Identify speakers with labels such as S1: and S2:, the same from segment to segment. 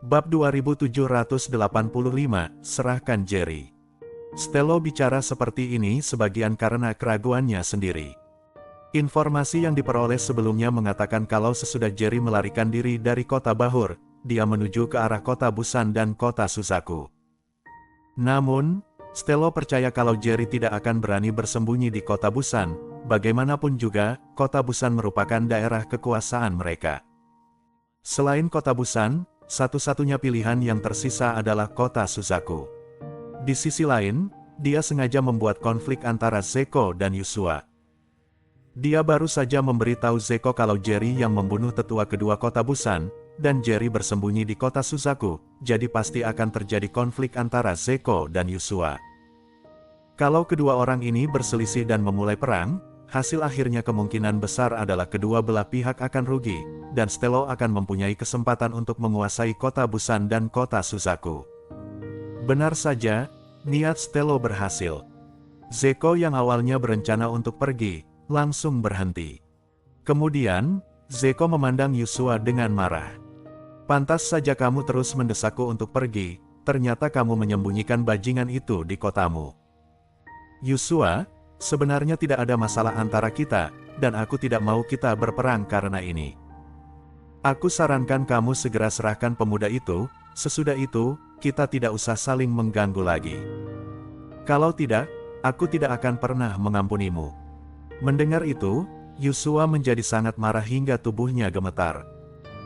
S1: Bab 2785, Serahkan Jerry. Stello bicara seperti ini sebagian karena keraguannya sendiri. Informasi yang diperoleh sebelumnya mengatakan kalau sesudah Jerry melarikan diri dari kota Bahur, dia menuju ke arah kota Busan dan kota Suzaku. Namun, Stello percaya kalau Jerry tidak akan berani bersembunyi di kota Busan. Bagaimanapun juga, kota Busan merupakan daerah kekuasaan mereka. Selain kota Busan, satu-satunya pilihan yang tersisa adalah kota Suzaku. Di sisi lain, dia sengaja membuat konflik antara Zeko dan Yusua. Dia baru saja memberitahu Zeko kalau Jerry yang membunuh tetua kedua kota Busan, dan Jerry bersembunyi di kota Suzaku, jadi pasti akan terjadi konflik antara Zeko dan Yusua. Kalau kedua orang ini berselisih dan memulai perang, hasil akhirnya kemungkinan besar adalah kedua belah pihak akan rugi, dan Stello akan mempunyai kesempatan untuk menguasai kota Busan dan kota Suzaku. Benar saja, niat Stello berhasil. Zeko yang awalnya berencana untuk pergi, langsung berhenti. Kemudian, Zeko memandang Yusua dengan marah. Pantas saja kamu terus mendesakku untuk pergi, ternyata kamu menyembunyikan bajingan itu di kotamu. Yusua, sebenarnya tidak ada masalah antara kita, dan aku tidak mau kita berperang karena ini. Aku sarankan kamu segera serahkan pemuda itu, sesudah itu, kita tidak usah saling mengganggu lagi. Kalau tidak, aku tidak akan pernah mengampunimu. Mendengar itu, Yusua menjadi sangat marah hingga tubuhnya gemetar.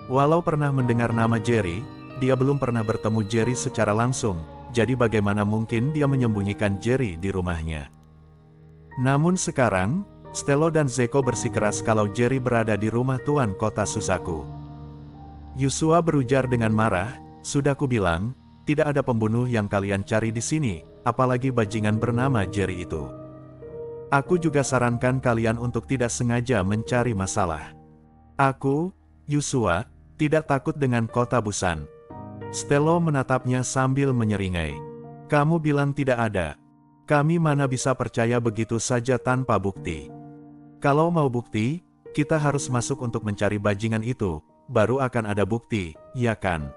S1: Walau pernah mendengar nama Jerry, dia belum pernah bertemu Jerry secara langsung, jadi bagaimana mungkin dia menyembunyikan Jerry di rumahnya. Namun sekarang, Stello dan Zeko bersikeras kalau Jerry berada di rumah tuan kota Suzaku. Yusua berujar dengan marah, sudah kubilang, tidak ada pembunuh yang kalian cari di sini, apalagi bajingan bernama Jerry itu. Aku juga sarankan kalian untuk tidak sengaja mencari masalah. Aku, Yusua, tidak takut dengan kota Busan. Stello menatapnya sambil menyeringai. Kamu bilang tidak ada. Kami mana bisa percaya begitu saja tanpa bukti. Kalau mau bukti, kita harus masuk untuk mencari bajingan itu, baru akan ada bukti, ya kan?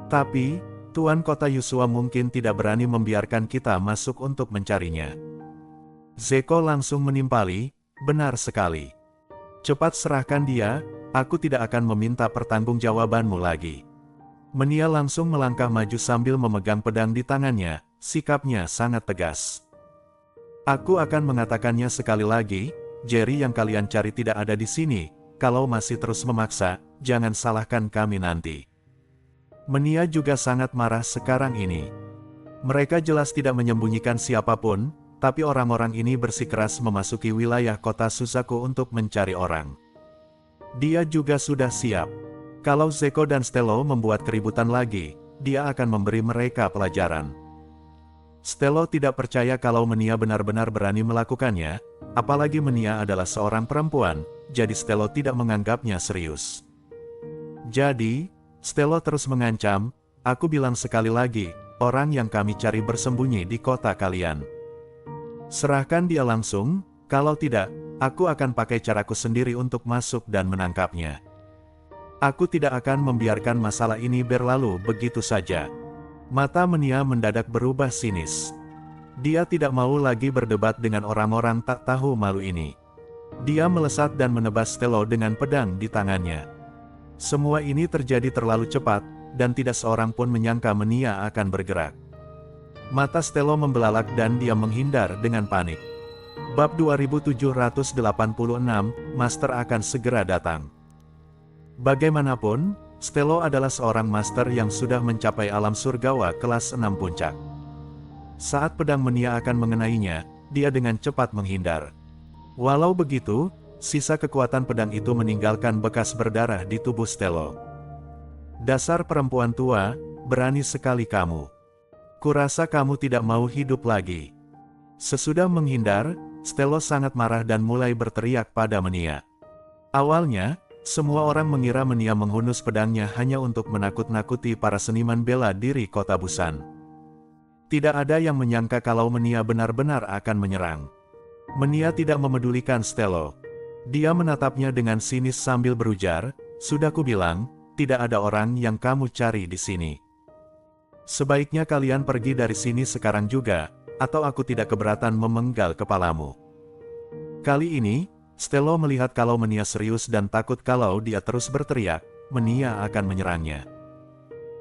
S1: Tapi, Tuan Kota Yusua mungkin tidak berani membiarkan kita masuk untuk mencarinya. Zeko langsung menimpali, benar sekali. Cepat serahkan dia, aku tidak akan meminta pertanggungjawabanmu lagi. Menia langsung melangkah maju sambil memegang pedang di tangannya, sikapnya sangat tegas. Aku akan mengatakannya sekali lagi, Jerry yang kalian cari tidak ada di sini, kalau masih terus memaksa, jangan salahkan kami nanti. Menia juga sangat marah sekarang ini. Mereka jelas tidak menyembunyikan siapapun, tapi orang-orang ini bersikeras memasuki wilayah kota Suzaku untuk mencari orang. Dia juga sudah siap. Kalau Zeko dan Stello membuat keributan lagi, dia akan memberi mereka pelajaran. Stello tidak percaya kalau Menia benar-benar berani melakukannya, apalagi Menia adalah seorang perempuan, jadi Stello tidak menganggapnya serius. Jadi, Stello terus mengancam, aku bilang sekali lagi, orang yang kami cari bersembunyi di kota kalian. Serahkan dia langsung, kalau tidak, aku akan pakai caraku sendiri untuk masuk dan menangkapnya. Aku tidak akan membiarkan masalah ini berlalu begitu saja. Mata Menia mendadak berubah sinis. Dia tidak mau lagi berdebat dengan orang-orang tak tahu malu ini. Dia melesat dan menebas Stello dengan pedang di tangannya. Semua ini terjadi terlalu cepat, dan tidak seorang pun menyangka Menia akan bergerak. Mata Stello membelalak dan dia menghindar dengan panik. Bab 2786, Master akan segera datang. Bagaimanapun, Stello adalah seorang master yang sudah mencapai alam surgawa kelas 6 puncak. Saat pedang Menia akan mengenainya, dia dengan cepat menghindar. Walau begitu, sisa kekuatan pedang itu meninggalkan bekas berdarah di tubuh Stello. Dasar perempuan tua, berani sekali kamu. Kurasa kamu tidak mau hidup lagi. Sesudah menghindar, Stello sangat marah dan mulai berteriak pada Menia. Awalnya, semua orang mengira Menia menghunus pedangnya hanya untuk menakut-nakuti para seniman bela diri kota Busan. Tidak ada yang menyangka kalau Menia benar-benar akan menyerang. Menia tidak memedulikan Stello. Dia menatapnya dengan sinis sambil berujar, sudah kubilang, tidak ada orang yang kamu cari di sini. Sebaiknya kalian pergi dari sini sekarang juga, atau aku tidak keberatan memenggal kepalamu. Kali ini, Stello melihat kalau Menia serius dan takut kalau dia terus berteriak, Menia akan menyerangnya.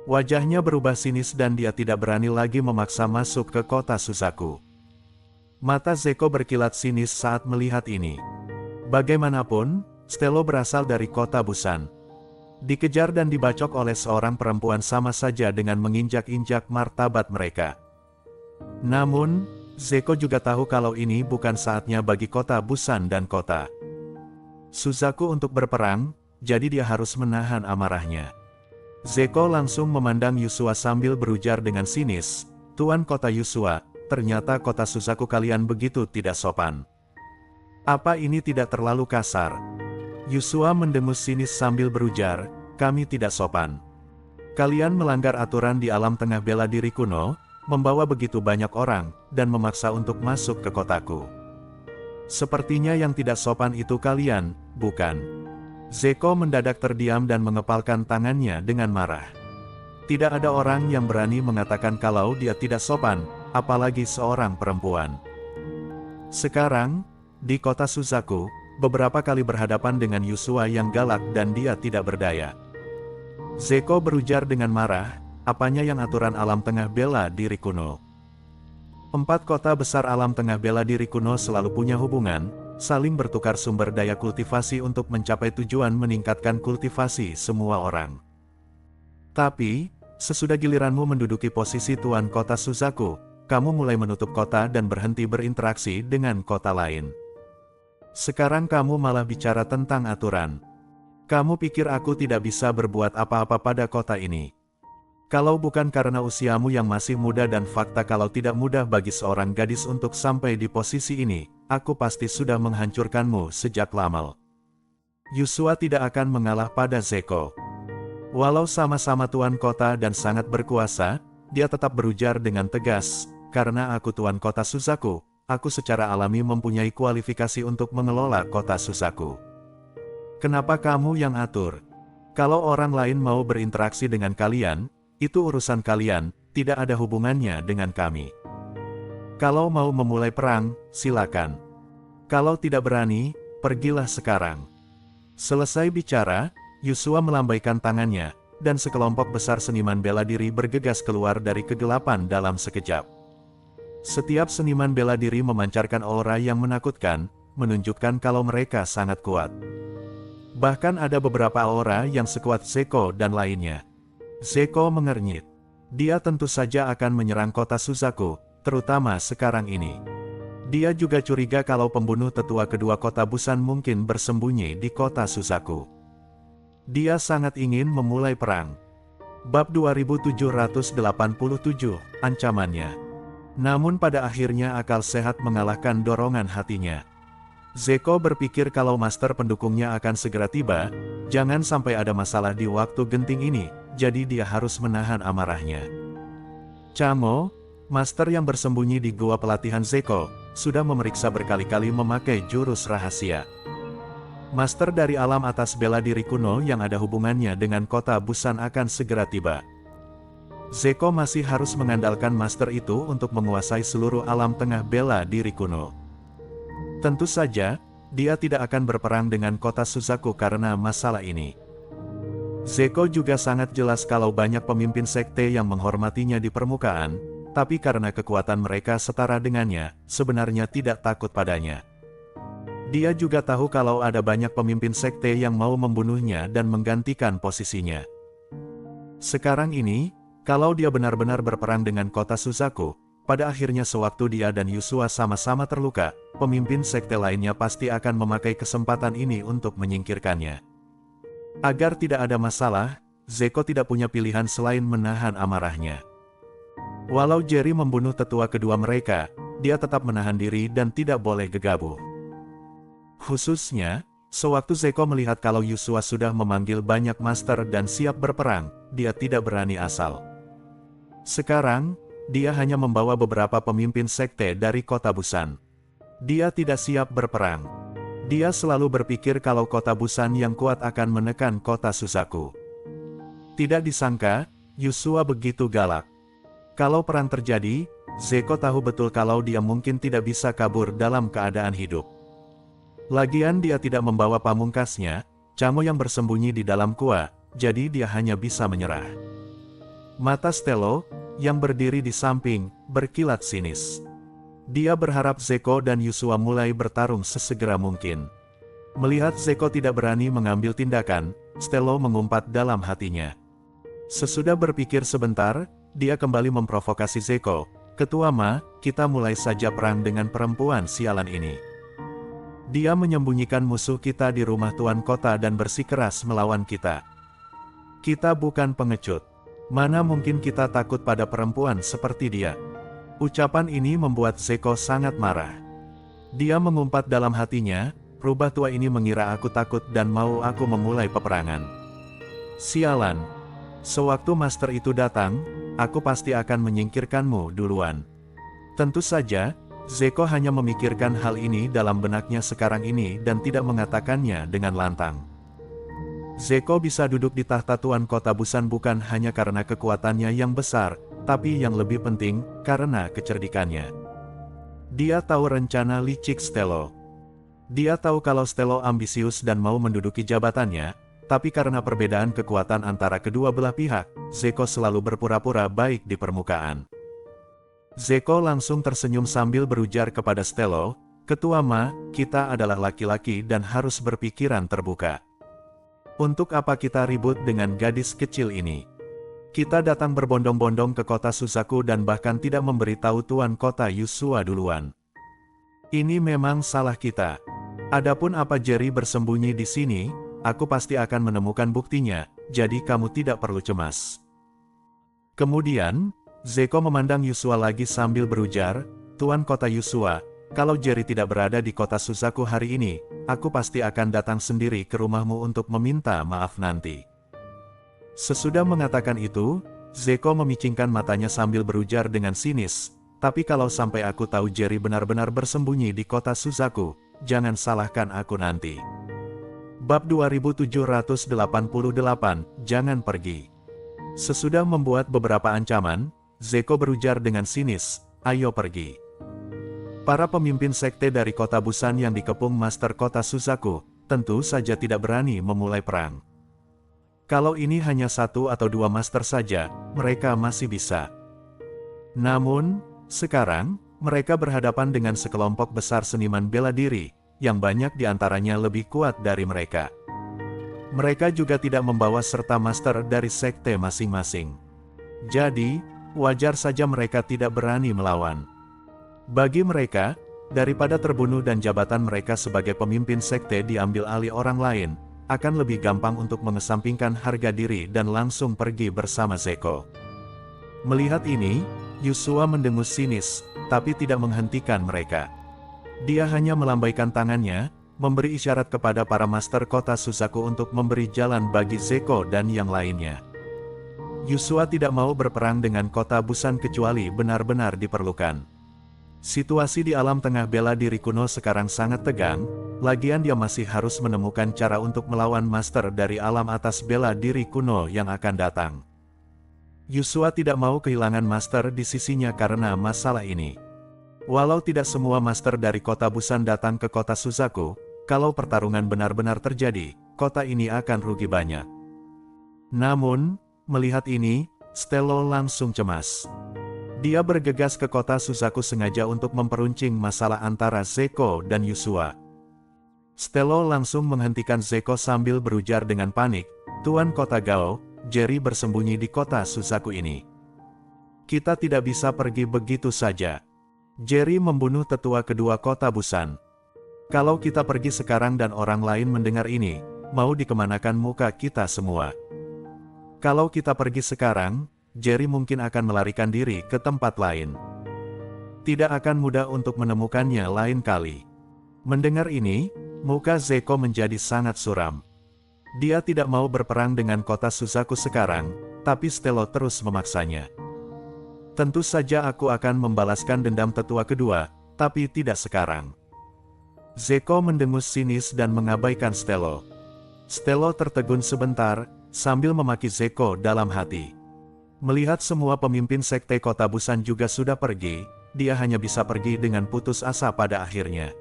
S1: Wajahnya berubah sinis dan dia tidak berani lagi memaksa masuk ke kota Suzaku. Mata Zeko berkilat sinis saat melihat ini. Bagaimanapun, Stello berasal dari kota Busan. Dikejar dan dibacok oleh seorang perempuan sama saja dengan menginjak-injak martabat mereka. Namun, Zeko juga tahu kalau ini bukan saatnya bagi kota Busan dan kota Suzaku untuk berperang, jadi dia harus menahan amarahnya. Zeko langsung memandang Yusua sambil berujar dengan sinis, "Tuan kota Yusua, ternyata kota Suzaku kalian begitu tidak sopan. Apa ini tidak terlalu kasar?" Yusua mendengus sinis sambil berujar, "Kami tidak sopan. Kalian melanggar aturan di alam tengah bela diri kuno, membawa begitu banyak orang, dan memaksa untuk masuk ke kotaku. Sepertinya yang tidak sopan itu kalian, bukan?" Zeko mendadak terdiam dan mengepalkan tangannya dengan marah. Tidak ada orang yang berani mengatakan kalau dia tidak sopan, apalagi seorang perempuan. Sekarang, di kota Suzaku, beberapa kali berhadapan dengan Yusua yang galak dan dia tidak berdaya. Zeko berujar dengan marah, "Apanya yang aturan alam tengah bela diri kuno? 4 kota besar alam tengah bela diri kuno selalu punya hubungan, saling bertukar sumber daya kultivasi untuk mencapai tujuan meningkatkan kultivasi semua orang. Tapi, sesudah giliranmu menduduki posisi tuan kota Suzaku, kamu mulai menutup kota dan berhenti berinteraksi dengan kota lain. Sekarang kamu malah bicara tentang aturan. Kamu pikir aku tidak bisa berbuat apa-apa pada kota ini? Kalau bukan karena usiamu yang masih muda dan fakta kalau tidak mudah bagi seorang gadis untuk sampai di posisi ini, aku pasti sudah menghancurkanmu sejak lama." Yusua tidak akan mengalah pada Zeko. Walau sama-sama tuan kota dan sangat berkuasa, dia tetap berujar dengan tegas, "Karena aku tuan kota Suzaku, aku secara alami mempunyai kualifikasi untuk mengelola kota Suzaku. Kenapa kamu yang atur? Kalau orang lain mau berinteraksi dengan kalian, itu urusan kalian, tidak ada hubungannya dengan kami. Kalau mau memulai perang, silakan. Kalau tidak berani, pergilah sekarang." Selesai bicara, Yusua melambaikan tangannya, dan sekelompok besar seniman bela diri bergegas keluar dari kegelapan dalam sekejap. Setiap seniman bela diri memancarkan aura yang menakutkan, menunjukkan kalau mereka sangat kuat. Bahkan ada beberapa aura yang sekuat Zeko dan lainnya. Zeko mengernyit. Dia tentu saja akan menyerang kota Suzaku, terutama sekarang ini. Dia juga curiga kalau pembunuh tetua kedua kota Busan mungkin bersembunyi di kota Suzaku. Dia sangat ingin memulai perang. Bab 2787, Ancamannya. Namun pada akhirnya akal sehat mengalahkan dorongan hatinya. Zeko berpikir kalau master pendukungnya akan segera tiba, jangan sampai ada masalah di waktu genting ini, jadi dia harus menahan amarahnya. Chamo, master yang bersembunyi di gua pelatihan Zeko, sudah memeriksa berkali-kali memakai jurus rahasia. Master dari alam atas bela diri kuno yang ada hubungannya dengan kota Busan akan segera tiba. Zeko masih harus mengandalkan master itu untuk menguasai seluruh alam tengah bela diri kuno. Tentu saja, dia tidak akan berperang dengan kota Suzaku karena masalah ini. Zeko juga sangat jelas kalau banyak pemimpin sekte yang menghormatinya di permukaan, tapi karena kekuatan mereka setara dengannya, sebenarnya tidak takut padanya. Dia juga tahu kalau ada banyak pemimpin sekte yang mau membunuhnya dan menggantikan posisinya. Sekarang ini, kalau dia benar-benar berperang dengan kota Suzaku, pada akhirnya sewaktu dia dan Yusua sama-sama terluka, pemimpin sekte lainnya pasti akan memakai kesempatan ini untuk menyingkirkannya. Agar tidak ada masalah, Zeko tidak punya pilihan selain menahan amarahnya. Walau Jerry membunuh tetua kedua mereka, dia tetap menahan diri dan tidak boleh gegabah. Khususnya, sewaktu Zeko melihat kalau Yusua sudah memanggil banyak master dan siap berperang, dia tidak berani asal. Sekarang, dia hanya membawa beberapa pemimpin sekte dari kota Busan. Dia tidak siap berperang. Dia selalu berpikir kalau kota Busan yang kuat akan menekan kota Suzaku. Tidak disangka, Yusua begitu galak. Kalau perang terjadi, Zeko tahu betul kalau dia mungkin tidak bisa kabur dalam keadaan hidup. Lagian dia tidak membawa pamungkasnya, Camo yang bersembunyi di dalam gua, jadi dia hanya bisa menyerah. Mata Stelo, yang berdiri di samping, berkilat sinis. Dia berharap Zeko dan Yusua mulai bertarung sesegera mungkin. Melihat Zeko tidak berani mengambil tindakan, Stelo mengumpat dalam hatinya. Sesudah berpikir sebentar, dia kembali memprovokasi Zeko. "Ketua Ma, kita mulai saja perang dengan perempuan sialan ini. Dia menyembunyikan musuh kita di rumah tuan kota dan bersikeras melawan kita. Kita bukan pengecut. Mana mungkin kita takut pada perempuan seperti dia?" Ucapan ini membuat Zeko sangat marah. Dia mengumpat dalam hatinya, "Rubah tua ini mengira aku takut dan mau aku memulai peperangan. Sialan. Sewaktu master itu datang, aku pasti akan menyingkirkanmu duluan." Tentu saja, Zeko hanya memikirkan hal ini dalam benaknya sekarang ini dan tidak mengatakannya dengan lantang. Zeko bisa duduk di tahta tuan kota Busan bukan hanya karena kekuatannya yang besar, tapi yang lebih penting, karena kecerdikannya. Dia tahu rencana licik Stelo. Dia tahu kalau Stelo ambisius dan mau menduduki jabatannya, tapi karena perbedaan kekuatan antara kedua belah pihak, Zeko selalu berpura-pura baik di permukaan. Zeko langsung tersenyum sambil berujar kepada Stelo, "Ketua Ma, kita adalah laki-laki dan harus berpikiran terbuka. Untuk apa kita ribut dengan gadis kecil ini? Kita datang berbondong-bondong ke kota Suzaku dan bahkan tidak memberitahu tuan kota Yusua duluan. Ini memang salah kita. Adapun apa Jerry bersembunyi di sini, aku pasti akan menemukan buktinya, jadi kamu tidak perlu cemas." Kemudian, Zeko memandang Yusua lagi sambil berujar, "Tuan kota Yusua, kalau Jerry tidak berada di kota Suzaku hari ini, aku pasti akan datang sendiri ke rumahmu untuk meminta maaf nanti." Sesudah mengatakan itu, Zeko memicingkan matanya sambil berujar dengan sinis, "Tapi kalau sampai aku tahu Jerry benar-benar bersembunyi di kota Suzaku, jangan salahkan aku nanti." Bab 2788, Jangan Pergi. Sesudah membuat beberapa ancaman, Zeko berujar dengan sinis, "Ayo pergi." Para pemimpin sekte dari kota Busan yang dikepung Master Kota Suzaku, tentu saja tidak berani memulai perang. Kalau ini hanya satu atau dua master saja, mereka masih bisa. Namun, sekarang, mereka berhadapan dengan sekelompok besar seniman bela diri, yang banyak diantaranya lebih kuat dari mereka. Mereka juga tidak membawa serta master dari sekte masing-masing. Jadi, wajar saja mereka tidak berani melawan. Bagi mereka, daripada terbunuh dan jabatan mereka sebagai pemimpin sekte diambil alih orang lain, akan lebih gampang untuk mengesampingkan harga diri dan langsung pergi bersama Zeko. Melihat ini, Yusua mendengus sinis, tapi tidak menghentikan mereka. Dia hanya melambaikan tangannya, memberi isyarat kepada para master kota Suzaku untuk memberi jalan bagi Zeko dan yang lainnya. Yusua tidak mau berperang dengan kota Busan kecuali benar-benar diperlukan. Situasi di alam tengah bela diri kuno sekarang sangat tegang, lagian dia masih harus menemukan cara untuk melawan master dari alam atas bela diri kuno yang akan datang. Yusua tidak mau kehilangan master di sisinya karena masalah ini. Walau tidak semua master dari kota Busan datang ke kota Suzaku, kalau pertarungan benar-benar terjadi, kota ini akan rugi banyak. Namun, melihat ini, Stelo langsung cemas. Dia bergegas ke kota Suzaku sengaja untuk memperuncing masalah antara Zeko dan Yusua. Stelo langsung menghentikan Zeko sambil berujar dengan panik, "Tuan kota Gao, Jerry bersembunyi di kota Suzaku ini. Kita tidak bisa pergi begitu saja. Jerry membunuh tetua kedua kota Busan. Kalau kita pergi sekarang dan orang lain mendengar ini, mau dikemanakan muka kita semua? Kalau kita pergi sekarang, Jerry mungkin akan melarikan diri ke tempat lain. Tidak akan mudah untuk menemukannya lain kali." Mendengar ini, muka Zeko menjadi sangat suram. Dia tidak mau berperang dengan kota Suzaku sekarang, tapi Stelo terus memaksanya. "Tentu saja aku akan membalaskan dendam tetua kedua, tapi tidak sekarang." Zeko mendengus sinis dan mengabaikan Stelo. Stelo tertegun sebentar, sambil memaki Zeko dalam hati. Melihat semua pemimpin sekte kota Busan juga sudah pergi, dia hanya bisa pergi dengan putus asa pada akhirnya.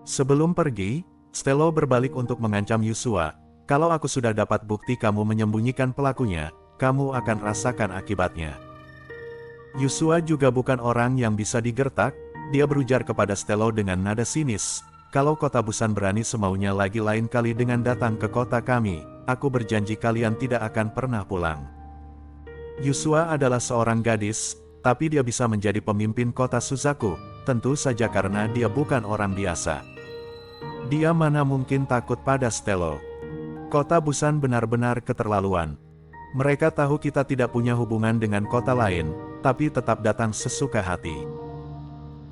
S1: Sebelum pergi, Stelo berbalik untuk mengancam Yusua, "Kalau aku sudah dapat bukti kamu menyembunyikan pelakunya, kamu akan rasakan akibatnya." Yusua juga bukan orang yang bisa digertak, dia berujar kepada Stelo dengan nada sinis, "Kalau kota Busan berani semaunya lagi lain kali dengan datang ke kota kami, aku berjanji kalian tidak akan pernah pulang." Yusua adalah seorang gadis, tapi dia bisa menjadi pemimpin kota Suzaku, tentu saja karena dia bukan orang biasa. Dia mana mungkin takut pada Stelo. Kota Busan benar-benar keterlaluan. Mereka tahu kita tidak punya hubungan dengan kota lain, tapi tetap datang sesuka hati.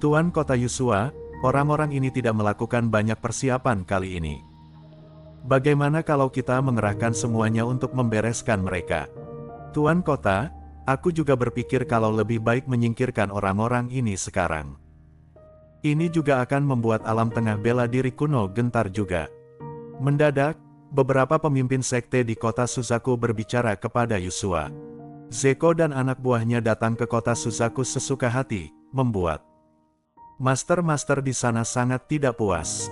S1: Tuan kota Yusua, orang-orang ini tidak melakukan banyak persiapan kali ini. Bagaimana kalau kita mengerahkan semuanya untuk membereskan mereka? Tuan kota, aku juga berpikir kalau lebih baik menyingkirkan orang-orang ini sekarang. Ini juga akan membuat alam tengah bela diri kuno gentar juga. Mendadak, beberapa pemimpin sekte di kota Suzaku berbicara kepada Yusua. Zeko dan anak buahnya datang ke kota Suzaku sesuka hati, membuat master-master di sana sangat tidak puas.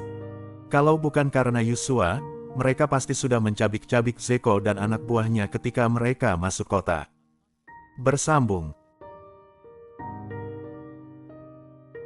S1: Kalau bukan karena Yusua, mereka pasti sudah mencabik-cabik Zeko dan anak buahnya ketika mereka masuk kota. Bersambung.